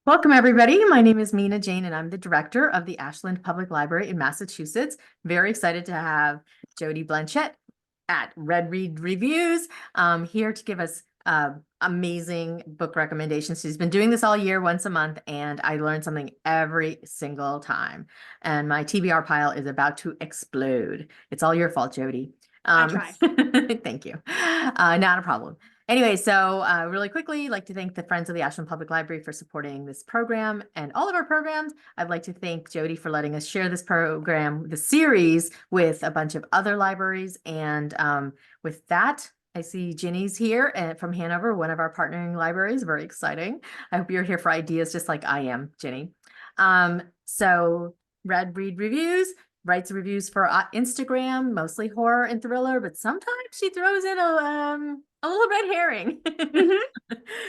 Welcome, everybody. My name is Mina Jane, and I'm the director of the Ashland Public Library in Massachusetts. Very excited to have Jody Blanchette at Red Read Reviews here to give us amazing book recommendations. She's been doing this all year, once a month, and I learn something every single time. And my TBR pile is about to explode. It's all your fault, Jody. I try. Thank you. Not a problem. Anyway, so really quickly, I'd like to thank the Friends of the Ashland Public Library for supporting this program and all of our programs. I'd like to thank Jody for letting us share this program, the series, with a bunch of other libraries. And with that, I see Ginny's here from Hanover, one of our partnering libraries. Very exciting. I hope you're here for ideas just like I am, Ginny. So Red Read Reviews writes reviews for Instagram, mostly horror and thriller, but sometimes she throws in a little red herring.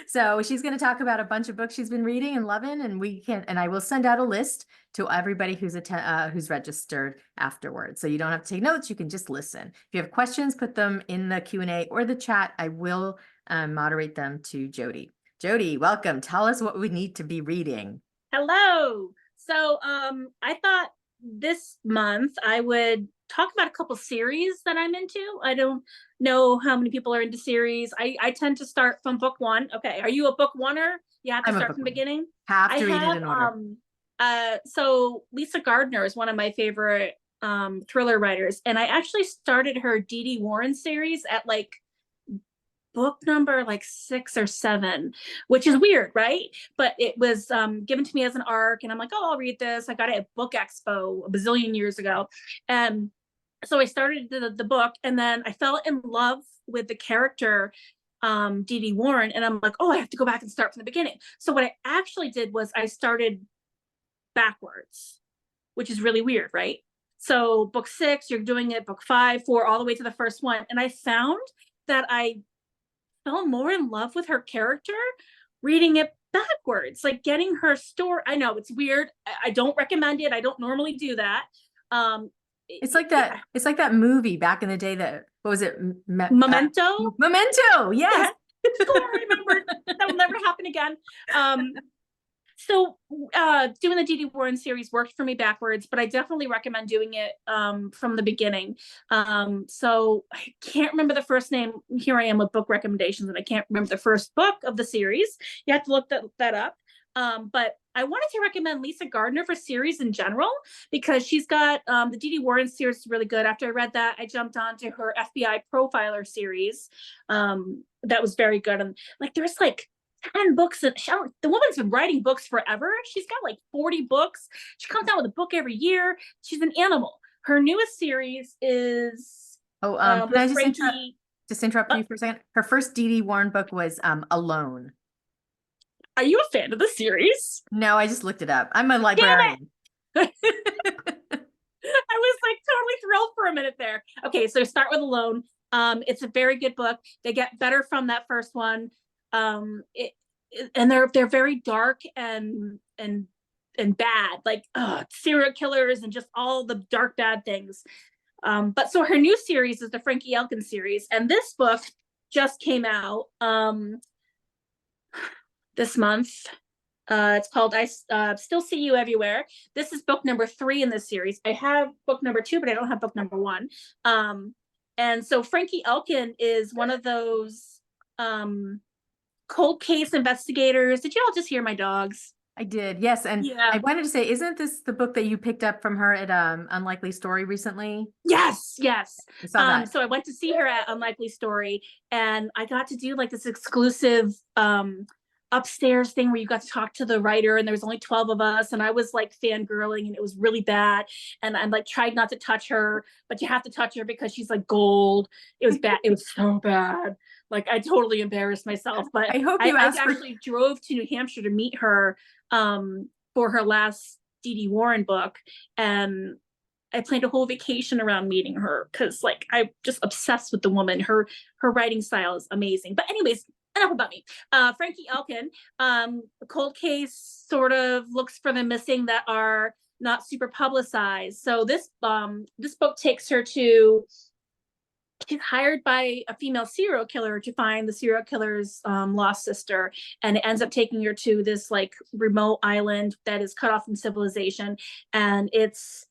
So she's going to talk about a bunch of books she's been reading and loving, and I will send out a list to everybody who's registered afterwards. So you don't have to take notes; you can just listen. If you have questions, put them in the Q&A or the chat. I will moderate them to Jody. Jody, welcome. Tell us what we need to be reading. Hello. So I thought this month I would talk about a couple series that I'm into. I don't know how many people are into series. I tend to start from book one. Okay, are you a book oneer? You have to start from the beginning. Have to read it in order. So Lisa Gardner is one of my favorite thriller writers, and I actually started her Dee Warren series at like book number like 6 or 7, which is weird, right? But it was given to me as an arc, and I'm like, oh, I'll read this. I got it at Book Expo a bazillion years ago. And so I started the book, and then I fell in love with the character Dee Warren, and I'm like, oh, I have to go back and start from the beginning. So what I actually did was I started backwards, which is really weird, right? So book 6, you're doing it book 5, 4, all the way to the first one. And I found that I fell more in love with her character reading it backwards, like getting her story. I know it's weird. I don't recommend it. I don't normally do that. It's like that. Yeah. It's like that movie back in the day. What was it? Memento. Memento. Yes. I remember. That will never happen again. So doing the Dee Warren series worked for me backwards, but I definitely recommend doing it from the beginning. So I can't remember the first name. Here I am with book recommendations, and I can't remember the first book of the series. You have to look that up. But I wanted to recommend Lisa Gardner for series in general, because she's got the Dee Warren series is really good. After I read that, I jumped onto her FBI Profiler series. That was very good. And like there's like 10 books. The woman's been writing books forever. She's got like 40 books. She comes out with a book every year. She's an animal. Her newest series is can I just interrupt you for a second? Her first Dee Warren book was Alone. Are you a fan of the series? No, I just looked it up. I'm a librarian. I was like totally thrilled for a minute there. Okay, so start with Alone. It's a very good book. They get better from that first one. And they're very dark and bad, like serial killers and just all the dark bad things. But so her new series is the Frankie Elkin series, and this book just came out this month. It's called I Still See You Everywhere. This is book number 3 in this series. I have book number 2, but I don't have book number 1. And so Frankie Elkin is one of those cold case investigators. Did you all just hear my dogs? I did, yes. And yeah. I wanted to say, isn't this the book that you picked up from her at Unlikely Story recently? Yes. I saw that. So I went to see her at Unlikely Story, and I got to do like this exclusive upstairs thing where you got to talk to the writer, and there was only 12 of us, and I was like fangirling, and it was really bad, and I'm like tried not to touch her, but you have to touch her because she's like gold. It was bad. It was so bad. Like I totally embarrassed myself, but I hope I actually drove to New Hampshire to meet her for her last Dee Warren book, and I planned a whole vacation around meeting her because like I'm just obsessed with the woman. Her writing style is amazing. But anyways, enough about me. Frankie Elkin, the cold case sort of looks for the missing that are not super publicized. So this book takes her to she's hired by a female serial killer to find the serial killer's lost sister, and it ends up taking her to this like remote island that is cut off from civilization, and it's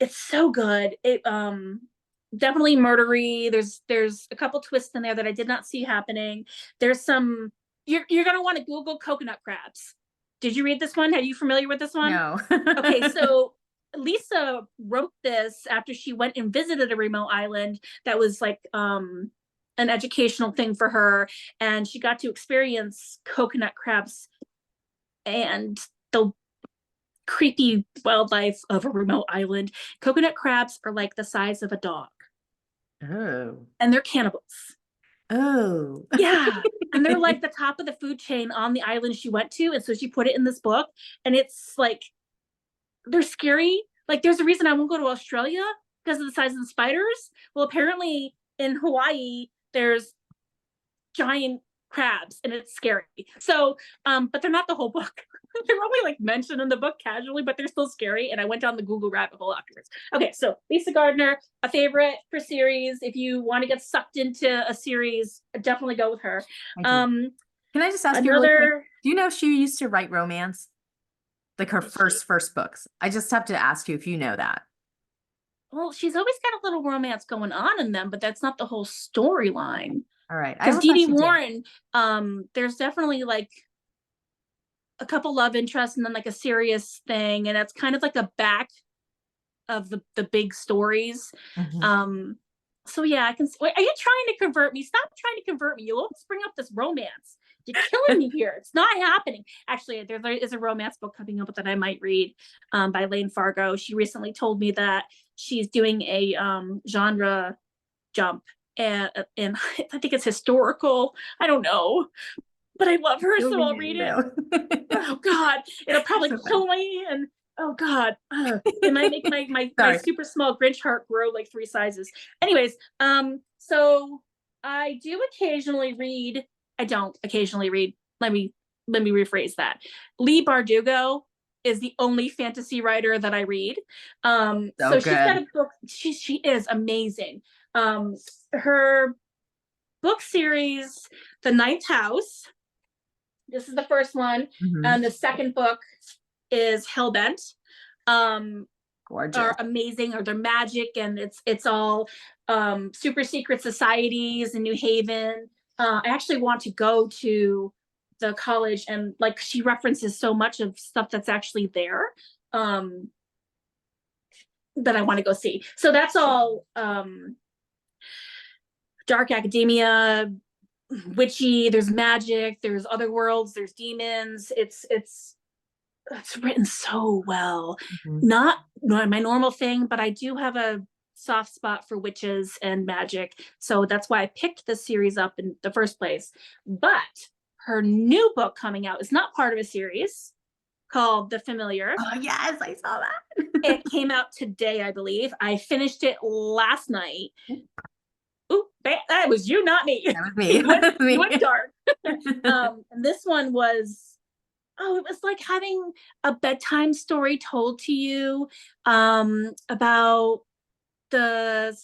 so good. It definitely murdery. There's a couple twists in there that I did not see happening. There's some you're gonna want to Google coconut crabs. Did you read this one? Are you familiar with this one? No. Okay, so Lisa wrote this after she went and visited a remote island that was like an educational thing for her, and she got to experience coconut crabs and the creepy wildlife of a remote island. Coconut crabs are like the size of a dog, Oh. and they're cannibals. Oh. Yeah. And they're like the top of the food chain on the island she went to. And so she put it in this book, and it's like, they're scary. Like, there's a reason I won't go to Australia because of the size of the spiders. Well, apparently in Hawaii, there's giant crabs and it's scary. So, but they're not the whole book. They're only like mentioned in the book casually, but they're still scary. And I went down the Google rabbit hole afterwards. Okay, so Lisa Gardner, a favorite for series. If you want to get sucked into a series, definitely go with her. Can I just ask you really quick, do you know if she used to write romance? Like her first books? I just have to ask you if you know that. Well, she's always got a little romance going on in them, but that's not the whole storyline. All right. Because Dee Warren, there's definitely like a couple love interests and then like a serious thing, and that's kind of like the back of the big stories. So yeah, I can. Wait, are you trying to convert me? Stop trying to convert me. You'll always bring up this romance. You're killing me here. It's not happening. Actually, there is a romance book coming up that I might read by Lane Fargo. She recently told me that she's doing a genre jump, and I think it's historical. I don't know, but I love her, so I'll read it. Oh God, it'll probably kill me, and oh God, it might make my super small Grinch heart grow like 3 sizes. Anyways, so I do occasionally read. I don't occasionally read. Let me rephrase that. Leigh Bardugo is the only fantasy writer that I read. So she's got a book. She is amazing. Her book series, The Ninth House. This is the first one, and the second book is Hellbent. Gorgeous. Are amazing, or they're magic, and it's all super secret societies in New Haven. I actually want to go to the college, and like she references so much of stuff that's actually there that I want to go see. So that's all dark academia, witchy. There's magic, there's other worlds, there's demons. It's written so well. Not my normal thing, but I do have a soft spot for witches and magic, so that's why I picked this series up in the first place. But her new book coming out is not part of a series called The Familiar. Oh yes, I saw that. It came out today, I believe. I finished it last night. Ooh, that was you, not me. That was me. You went dark. And this one was, it was like having a bedtime story told to you about it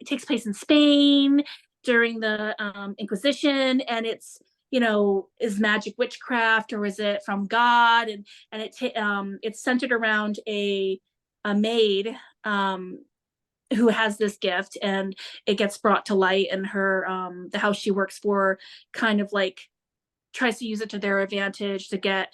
takes place in Spain during the Inquisition, and it's, is magic witchcraft, or is it from God? And it's centered around a maid who has this gift, and it gets brought to light, and her the house she works for kind of like tries to use it to their advantage to get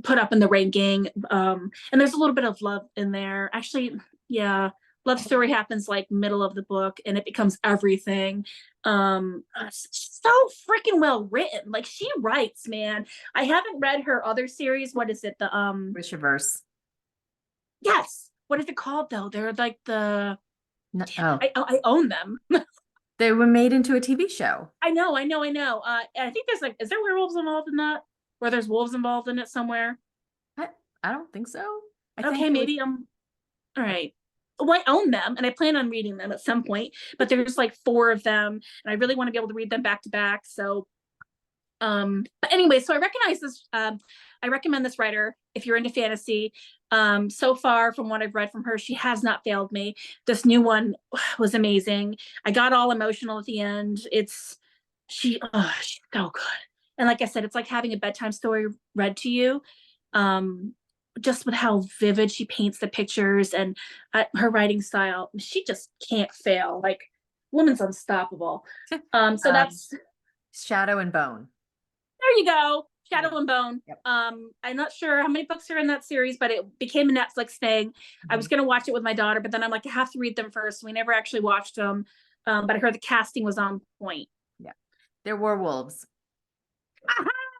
put up in the ranking. And there's a little bit of love in there. Actually, yeah, love story happens like middle of the book, and it becomes everything. So freaking well written. Like, she writes, man. I haven't read her other series. What is it? The Wishiverse. Yes. What is it called though? They're like the I own them. They were made into a TV show. I know. I think there's like, is there werewolves involved in that? Where there's wolves involved in it somewhere? I don't think so. Okay, maybe all right. Well, I own them, and I plan on reading them at some point, but there's like 4 of them, and I really want to be able to read them back to back. So But anyway, so I recognize this. I recommend this writer if you're into fantasy. So far from what I've read from her, she has not failed me. This new one was amazing. I got all emotional at the end. She's so good. And like I said, it's like having a bedtime story read to you. Just with how vivid she paints the pictures and her writing style, she just can't fail. Like, woman's unstoppable. So that's Shadow and Bone. there you go. Shadow and Bone. Yep. I'm not sure how many books are in that series, but it became a Netflix thing. I was gonna watch it with my daughter, but then I'm like, I have to read them first. We never actually watched them. But I heard the casting was on point. Yeah. They're werewolves.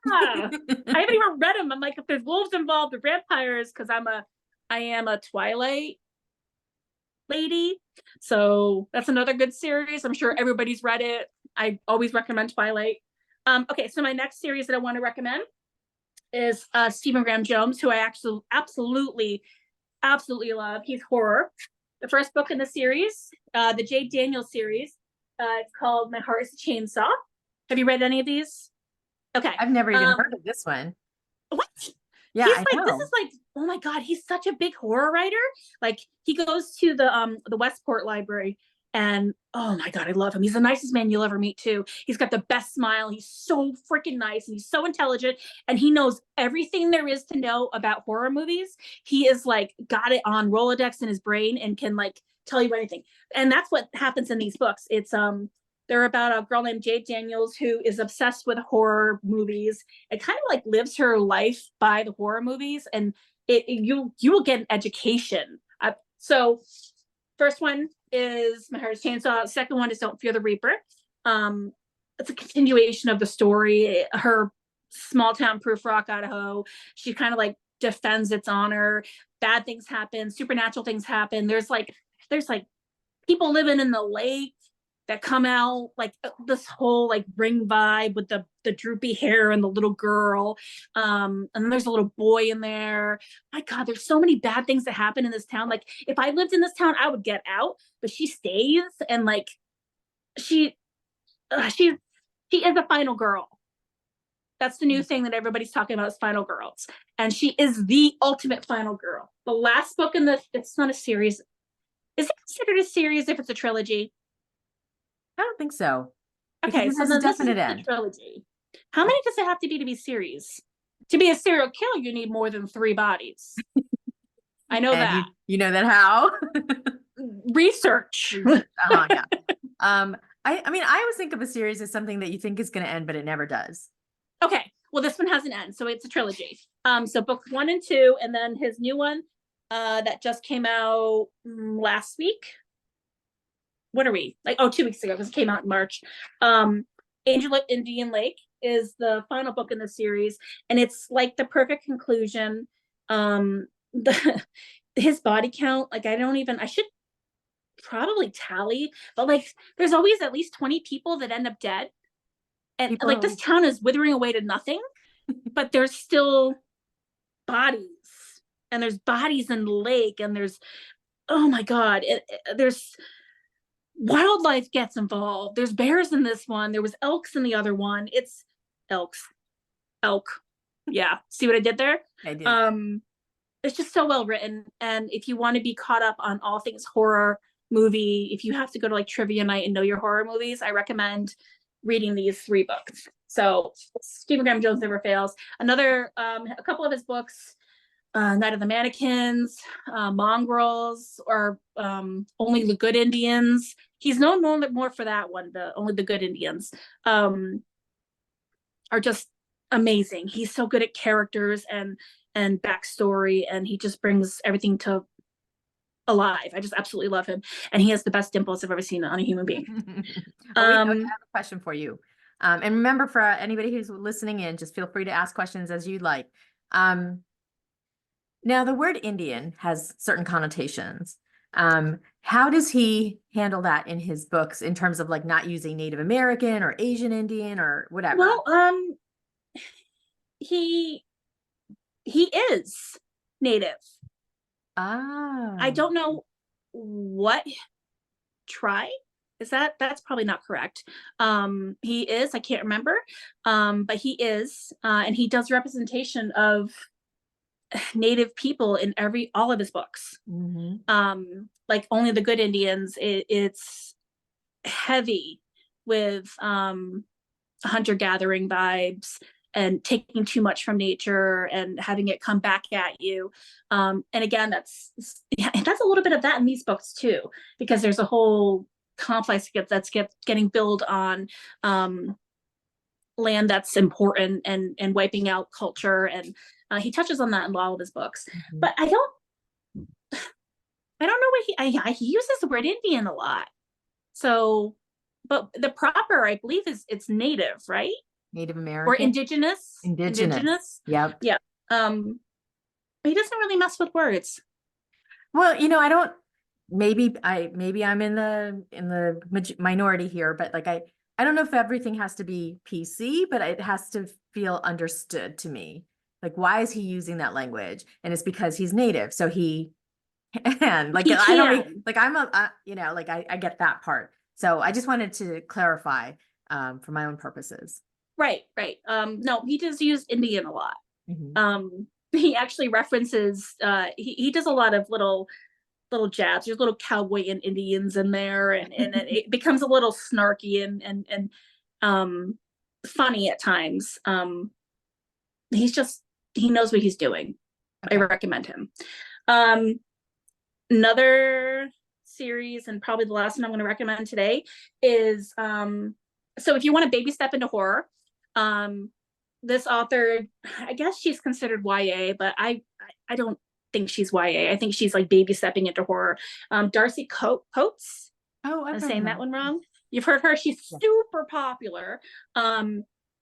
I haven't even read them. I'm like, if there's wolves involved, the vampires, because I am a Twilight lady. So that's another good series. I'm sure everybody's read it. I always recommend Twilight. Okay, so my next series that I want to recommend is Stephen Graham Jones, who I actually absolutely love. He's horror. The first book in the series, the Jade Daniels series, it's called My Heart is a Chainsaw. Have you read any of these? Okay. I've never even heard of this one. What? Yeah, He's I like, know. this is like, oh my God, he's such a big horror writer. Like, he goes to the Westport Library, and oh my God, I love him. He's the nicest man you'll ever meet too. He's got the best smile. He's so freaking nice, and he's so intelligent, and he knows everything there is to know about horror movies. He is like got it on Rolodex in his brain and can like tell you anything. And that's what happens in these books. They're about a girl named Jade Daniels who is obsessed with horror movies and kind of like lives her life by the horror movies, and you will get an education. So first one is My Heart is Chainsaw. Second one is Don't Fear the Reaper. It's a continuation of the story. Her small town Proof Rock, Idaho. She kind of like defends its honor. Bad things happen. Supernatural things happen. There's like people living in the lake that come out, like this whole like ring vibe with the droopy hair and the little girl. And then there's a little boy in there. My God, there's so many bad things that happen in this town. Like, if I lived in this town, I would get out, but she stays, and like she is a final girl. That's the new thing that everybody's talking about, is final girls. And she is the ultimate final girl. The last book in it's not a series. Is it considered a series if it's a trilogy? I don't think so. Okay, so has then a definite end. Trilogy. How many does it have to be series? To be a serial killer, you need more than 3 bodies. I know that. You know that how? Research. Yeah. I mean, I always think of a series as something that you think is going to end, but it never does. Okay, well, this one has an end, so it's a trilogy. So books 1 and 2, and then his new one that just came out last week. What are we? Like, 2 weeks ago, because it came out in March. Angel at Indian Lake is the final book in the series, and it's like the perfect conclusion. His body count, like, I should probably tally, but like there's always at least 20 people that end up dead. And like this town is withering away to nothing, but there's still bodies, and there's bodies in the lake, and there's, oh my God, there's wildlife gets involved. There's bears in this one. There was elks in the other one. It's elk. Yeah. See what I did there? I did. It's just so well written. And if you want to be caught up on all things horror movie, if you have to go to like trivia night and know your horror movies, I recommend reading these 3 books. So Stephen Graham Jones never fails. Another, a couple of his books, Night of the Mannequins, Mongrels, or Only the Good Indians. He's known more for that one, the Only the Good Indians, are just amazing. He's so good at characters and backstory, and he just brings everything to alive. I just absolutely love him, and he has the best dimples I've ever seen on a human being. I have a question for you. And remember, for anybody who's listening in, just feel free to ask questions as you'd like. Now, the word Indian has certain connotations. How does he handle that in his books in terms of like not using Native American or Asian Indian or whatever? Well, he is Native. Ah. I don't know what tribe. That's probably not correct. He is, I can't remember. But he is, and he does representation of Native people in all of his books. Like Only the Good Indians, it's heavy with hunter-gathering vibes and taking too much from nature and having it come back at you. And again, that's a little bit of that in these books too, because there's a whole complex that's getting built on land that's important and wiping out culture. And he touches on that in all of his books. But I don't know what he uses the word Indian a lot. So, but the proper, I believe, it's Native, right? Native Or American. indigenous. Yep. Yeah. He doesn't really mess with words. Well, I don't, maybe I'm in the minority here, but like, I don't know if everything has to be PC, but it has to feel understood to me. Like, why is he using that language? And it's because he's Native. So and like, He I don't can. like, like I get that part. So I just wanted to clarify, for my own purposes. Right. No, he does use Indian a lot. Mhm. He actually references, he does a lot of little jabs. There's little cowboy and Indians in there, and it becomes a little snarky and funny at times. He knows what he's doing. Okay. I recommend him. Another series, and probably the last one I'm going to recommend today, is so if you want to baby step into horror, this author, I guess she's considered YA, but I don't think she's YA. I think she's like baby stepping into horror. Darcy Coates. Oh, I'm I've heard saying of that her. one wrong. You've heard her. She's super popular.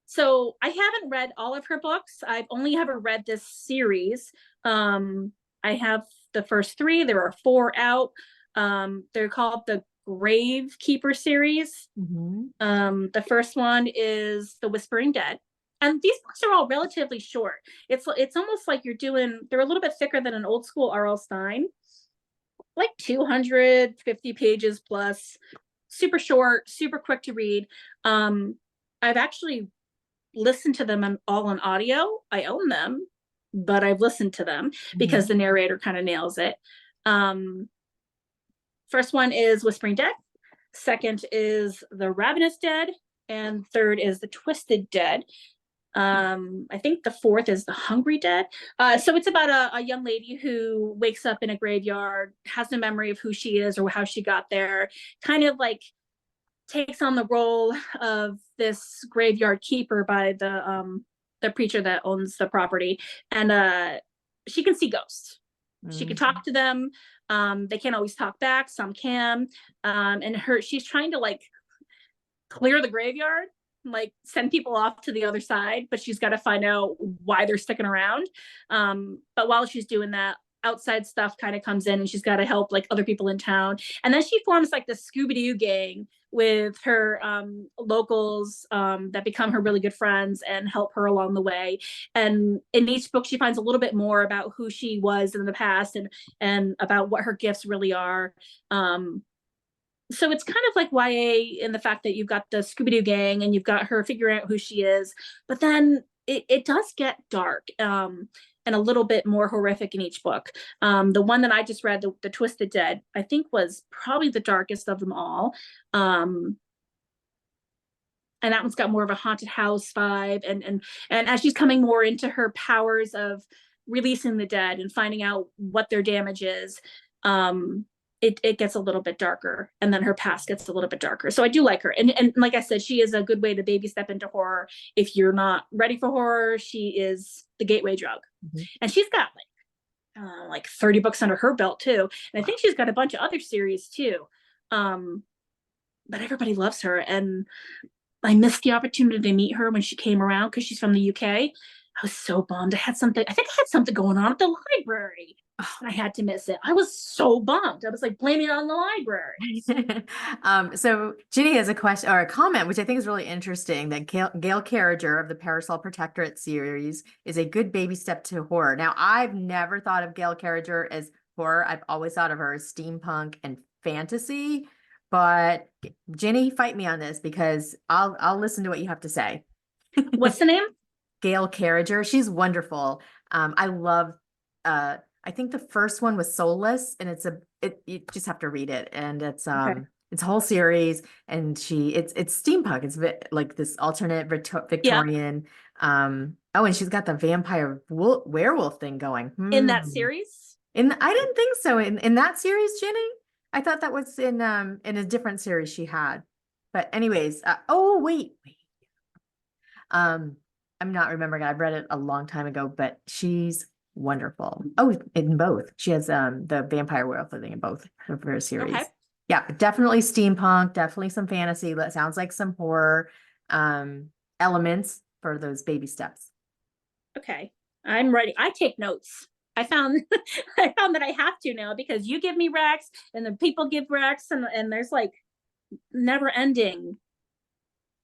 So I haven't read all of her books. I've only ever read this series. I have the first 3. There are 4 out. They're called the Grave Keeper series. The first one is The Whispering Dead. And these books are all relatively short. It's almost like they're a little bit thicker than an old school R.L. Stine, like 250 pages plus, super short, super quick to read. I've actually listened to them all on audio. I own them, but I've listened to them because the narrator kind of nails it. First one is Whispering Dead. Second is The Ravenous Dead. And third is The Twisted Dead. I think the fourth is The Hungry Dead. So it's about a young lady who wakes up in a graveyard, has no memory of who she is or how she got there, kind of like takes on the role of this graveyard keeper by the preacher that owns the property. And she can see ghosts. She can talk to them. They can't always talk back. Some can. And she's trying to like clear the graveyard, like send people off to the other side, but she's got to find out why they're sticking around. But while she's doing that, outside stuff kind of comes in, and she's got to help like other people in town. And then she forms like the Scooby-Doo gang with her locals that become her really good friends and help her along the way. And in each book, she finds a little bit more about who she was in the past and about what her gifts really are. So it's kind of like YA in the fact that you've got the Scooby-Doo gang and you've got her figuring out who she is, but then it does get dark and a little bit more horrific in each book. The one that I just read, the Twisted Dead, I think was probably the darkest of them all. And that one's got more of a haunted house vibe. And as she's coming more into her powers of releasing the dead and finding out what their damage is, it gets a little bit darker, and then her past gets a little bit darker. So I do like her. And like I said, she is a good way to baby step into horror. If you're not ready for horror, she is the gateway drug. And she's got like 30 books under her belt too. And I think she's got a bunch of other series too. But everybody loves her. And I missed the opportunity to meet her when she came around because she's from the UK. I was so bummed. I think I had something going on at the library. And I had to miss it. I was so bummed. I was like blaming it on the library. So Ginny has a question or a comment, which I think is really interesting, that Gail Carriger of the Parasol Protectorate series is a good baby step to horror. Now, I've never thought of Gail Carriger as horror. I've always thought of her as steampunk and fantasy, but Ginny, fight me on this because I'll listen to what you have to say. What's the name? Gail Carriger, she's wonderful. I love I think the first one was Soulless, and you just have to read it, and Okay. it's a whole series, and it's steampunk. It's like this alternate Yeah. Victorian. Oh, and she's got the vampire werewolf thing going. In that series? I didn't think so in that series, Jenny. I thought that was in a different series she had. But anyways, oh wait. I'm not remembering. I've read it a long time ago, but she's wonderful. Oh, in both. She has the vampire werewolf thing in both of her series. Okay. Yeah, definitely steampunk, definitely some fantasy. That sounds like some horror elements for those baby steps. Okay. I'm ready. I take notes. I found I found that I have to now because you give me Rex and the people give Rex and there's like never ending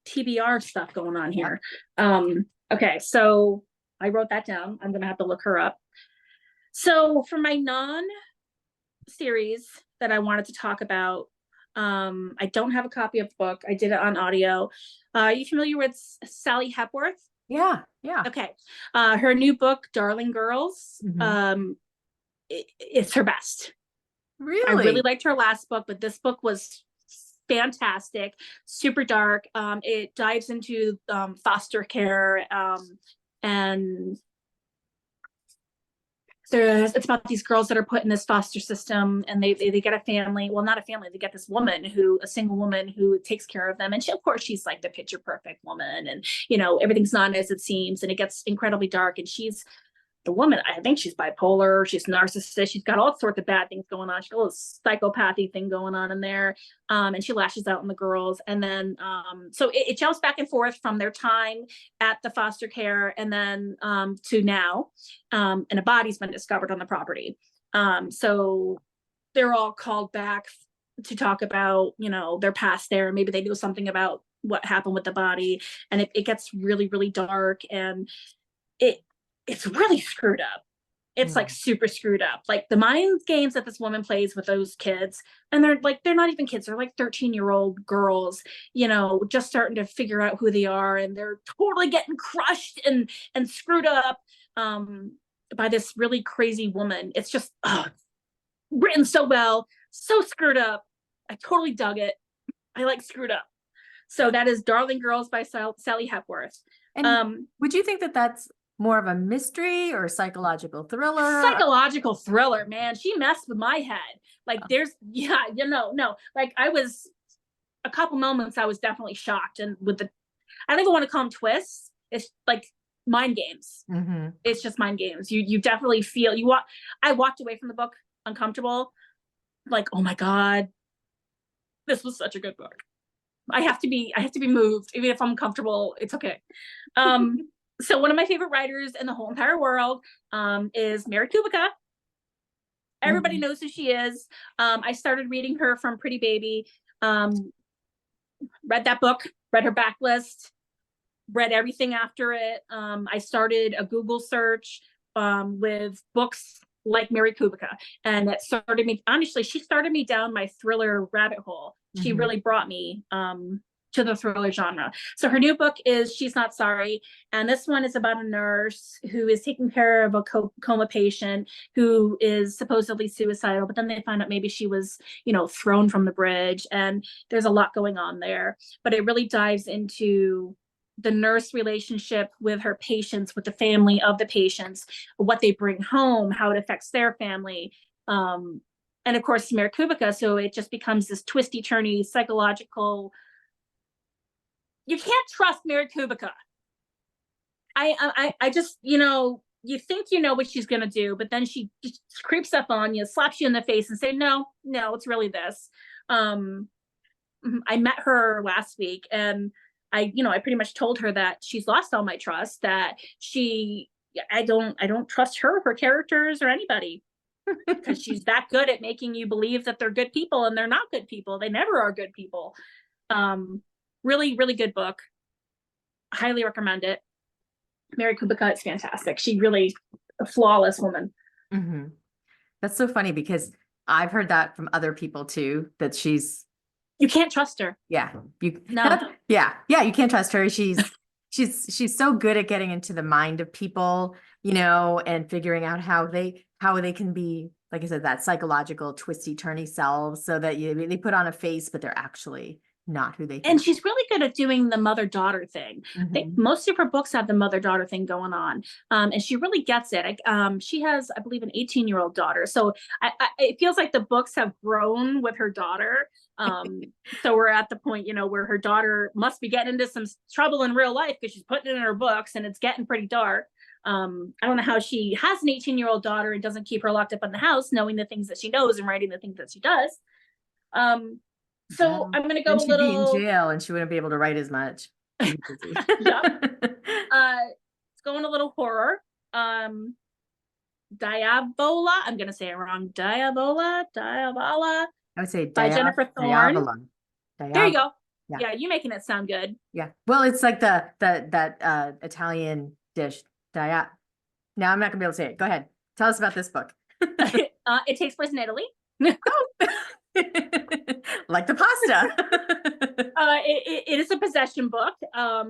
TBR stuff going on here. Okay, so I wrote that down. I'm gonna have to look her up. So for my non-series that I wanted to talk about, I don't have a copy of the book. I did it on audio. Are you familiar with Sally Hepworth? Yeah. Okay. Her new book, Darling Girls, Mhm. it's her best. I really Really? liked her last book, but this book was fantastic, super dark. It dives into foster care, and it's about these girls that are put in this foster system, and they get a family. Well, not a family. They get this woman a single woman who takes care of them, and of course she's like the picture perfect woman, and everything's not as it seems, and it gets incredibly dark. And she's the woman, I think she's bipolar, she's narcissist, she's got all sorts of bad things going on. She's got a little psychopathy thing going on in there. And she lashes out on the girls. And then so it jumps back and forth from their time at the foster care and then to now. And a body's been discovered on the property. So they're all called back to talk about, their past there. Maybe they knew something about what happened with the body. And it gets really, really dark. And it's really screwed up. It's like super screwed up. Like the mind games that this woman plays with those kids, and they're not even kids, they're like 13-year-old girls, just starting to figure out who they are, and they're totally getting crushed and screwed up by this really crazy woman. It's just written so well, so screwed up. I totally dug it. I like screwed up. So that is Darling Girls by Sally Hepworth. And would you think that that's more of a mystery or psychological thriller? Psychological thriller, man. She messed with my head. Like no. Like I was a couple moments I was definitely shocked. And I don't even want to call them twists. It's like mind games. Mm-hmm. It's just mind games. You definitely feel I walked away from the book uncomfortable. Like, oh my God, this was such a good book. I have to be moved. Even if I'm uncomfortable, it's okay. So one of my favorite writers in the whole entire world is Mary Kubica. Everybody knows who she is. I started reading her from Pretty Baby. Read that book, read her backlist, read everything after it. I started a Google search with books like Mary Kubica. And that started me, honestly, she started me down my thriller rabbit hole. She really brought me to the thriller genre. So her new book is She's Not Sorry. And this one is about a nurse who is taking care of a coma patient who is supposedly suicidal, but then they find out maybe she was, thrown from the bridge. And there's a lot going on there. But it really dives into the nurse relationship with her patients, with the family of the patients, what they bring home, how it affects their family. And of course, Mary Kubica. So it just becomes this twisty, turny, psychological. You can't trust Mary Kubica. I just, you think you know what she's going to do, but then she just creeps up on you, slaps you in the face and say, no, it's really this. I met her last week and I pretty much told her that she's lost all my trust, that I don't trust her characters or anybody because she's that good at making you believe that they're good people and they're not good people. They never are good people. Really, really good book. Highly recommend it. Mary Kubica, it's fantastic. She really a flawless woman. That's so funny because I've heard that from other people too, that she's You can't trust her. Yeah. No. Yeah. You can't trust her. She's so good at getting into the mind of people, and figuring out how they can be, like I said, that psychological twisty turny selves, so that they put on a face, but they're actually not who they And think. she's really good at doing the mother-daughter thing. I think Mhm. most of her books have the mother-daughter thing going on. And she really gets it. She has, I believe, an 18-year-old daughter. So it feels like the books have grown with her daughter. So we're at the point, where her daughter must be getting into some trouble in real life because she's putting it in her books and it's getting pretty dark. I don't know how she has an 18-year-old daughter and doesn't keep her locked up in the house, knowing the things that she knows and writing the things that she does. So Well, I'm gonna go then a she'd be in little. jail and she wouldn't be able to write as much. She'd be busy. Yep. It's going a little horror. Diabola. I'm gonna say it wrong. Diabola I would say by Jennifer Thorne. Diavola. There you Diavola. go. Yeah. Yeah, you making it sound good. Yeah. Well, it's like that Italian dish. Dia. Now I'm not gonna be able to say it. Go ahead. Tell us about this book. It takes place in Italy. Like the pasta. It is a possession book.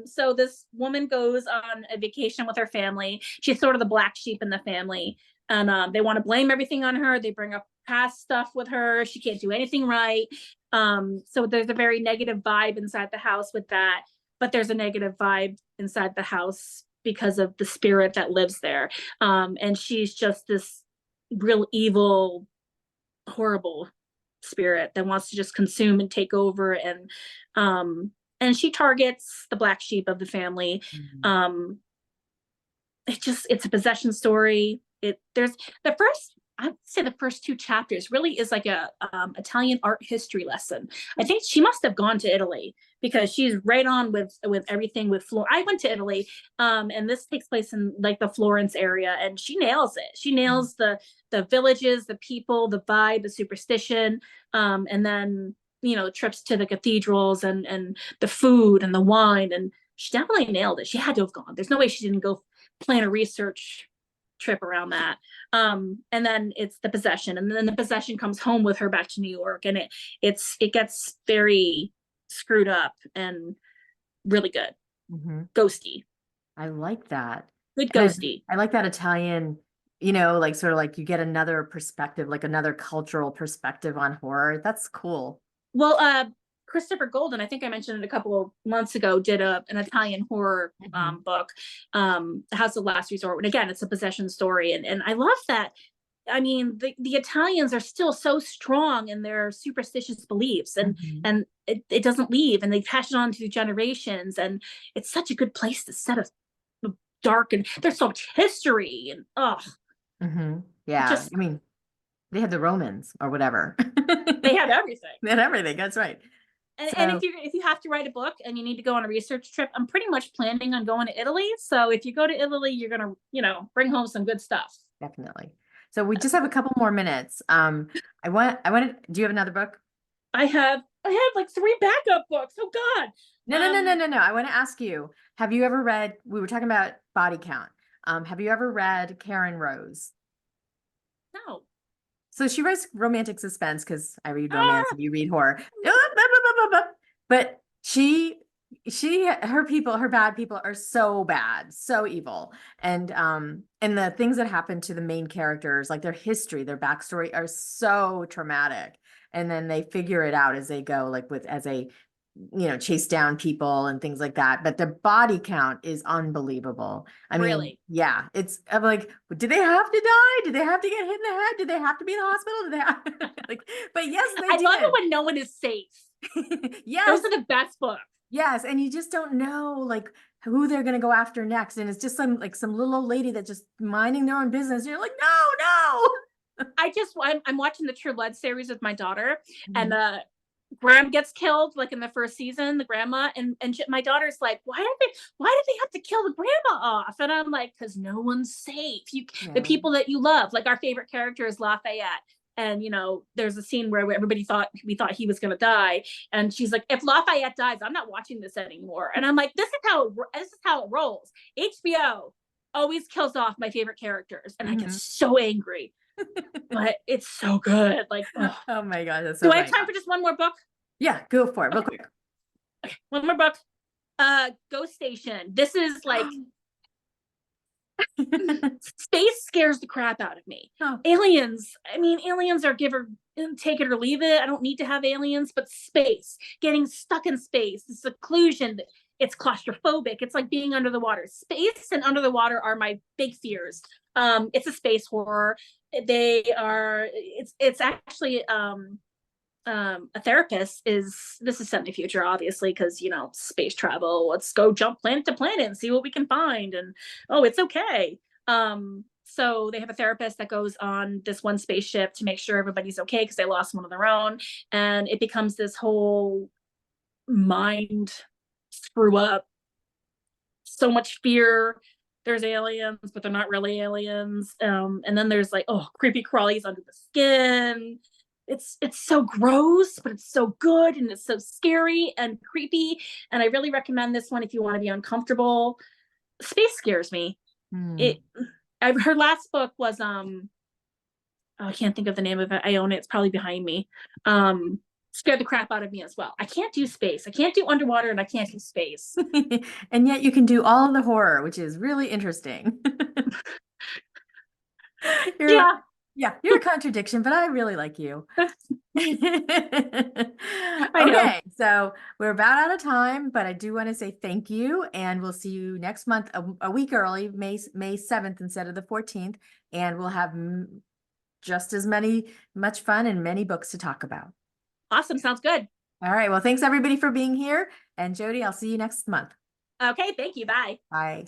So this woman goes on a vacation with her family. She's sort of the black sheep in the family, and they want to blame everything on her. They bring up past stuff with her. She can't do anything right. So there's a very negative vibe inside the house with that. But there's a negative vibe inside the house because of the spirit that lives there. And she's just this real evil, horrible spirit that wants to just consume and take over, and she targets the black sheep of the family. um it's a possession story. There's the first, I would say the first two chapters really is like a Italian art history lesson. I think she must have gone to Italy because she's right on with everything with Florence. I went to Italy, and this takes place in like the Florence area, and she nails it. She nails the villages, the people, the vibe, the superstition, and then trips to the cathedrals and the food and the wine, and she definitely nailed it. She had to have gone. There's no way she didn't go plan a research trip around that. And then it's the possession, and then the possession comes home with her back to New York, and it gets very screwed up and really good. Ghosty. I like that. Good And ghosty. I like that Italian, like sort of like you get another perspective, like another cultural perspective on horror. That's cool. Well, Christopher Golden, I think I mentioned it a couple of months ago, did an Italian horror book, House of Last Resort. And again, it's a possession story. And I love that. I mean, the Italians are still so strong in their superstitious beliefs, and it doesn't leave, and they pass it on to generations. And it's such a good place to set a dark, and there's so much history, and Yeah. I mean, they had the Romans or whatever. They had everything. They had everything. That's right. And if you have to write a book and you need to go on a research trip, I'm pretty much planning on going to Italy. So if you go to Italy, you're gonna, bring home some good stuff. Definitely. So we just have a couple more minutes. I wanted, do you have another book? I have like 3 backup books. Oh God. No. I want to ask you, have you ever read, we were talking about body count. Have you ever read Karen Rose? No. So she writes romantic suspense, because I read romance and you read horror. But her bad people are so bad, so evil. And the things that happen to the main characters, like their history, their backstory, are so traumatic. And then they figure it out as they go, like as they chase down people and things like that. But the body count is unbelievable. I mean, Really? yeah, I'm like, did they have to die? Did they have to get hit in the head? Did they have to be in the hospital? Did they have like, but yes, they did. I love it when no one is safe. Yes. Those are the best books. Yes. And you just don't know like who they're gonna go after next. And it's just some little old lady that's just minding their own business. You're like, no. I'm watching the True Blood series with my daughter, and Graham gets killed like in the first season, the grandma, and my daughter's like, why did they have to kill the grandma off? And I'm like, because no one's safe. The people that you love, like our favorite character is Lafayette. And there's a scene where we thought he was gonna die, and she's like, if Lafayette dies, I'm not watching this anymore. And I'm like, this is how it rolls. HBO always kills off my favorite characters, and I get so angry. But it's so good. Like, oh my God, that's so do I have time for just one more book? Yeah, go for it, real quick. One more book. Ghost Station. This is like space scares the crap out of me. Oh. Aliens, I mean, aliens are give or take it or leave it. I don't need to have aliens, but space, getting stuck in space, the seclusion, it's claustrophobic. It's like being under the water. Space and under the water are my big fears. It's a space horror. It's actually a therapist this is set in the future, obviously, because space travel, let's go jump planet to planet and see what we can find, and oh, it's okay. So they have a therapist that goes on this one spaceship to make sure everybody's okay because they lost one of their own, and it becomes this whole mind screw up. So much fear. There's aliens, but they're not really aliens. And then there's like, oh, creepy crawlies under the skin. It's so gross, but it's so good, and it's so scary and creepy. And I really recommend this one if you want to be uncomfortable. Space scares me. Her last book was I can't think of the name of it. I own it. It's probably behind me. Scared the crap out of me as well. I can't do space. I can't do underwater, and I can't do space. And yet you can do all of the horror, which is really interesting. Yeah, you're a contradiction, but I really like you. Okay, so we're about out of time, but I do want to say thank you, and we'll see you next month, a week early, May 7th instead of the 14th, and we'll have just as much fun and many books to talk about. Awesome, sounds good. All right, well, thanks everybody for being here, and Jody, I'll see you next month. Okay, thank you. Bye. Bye.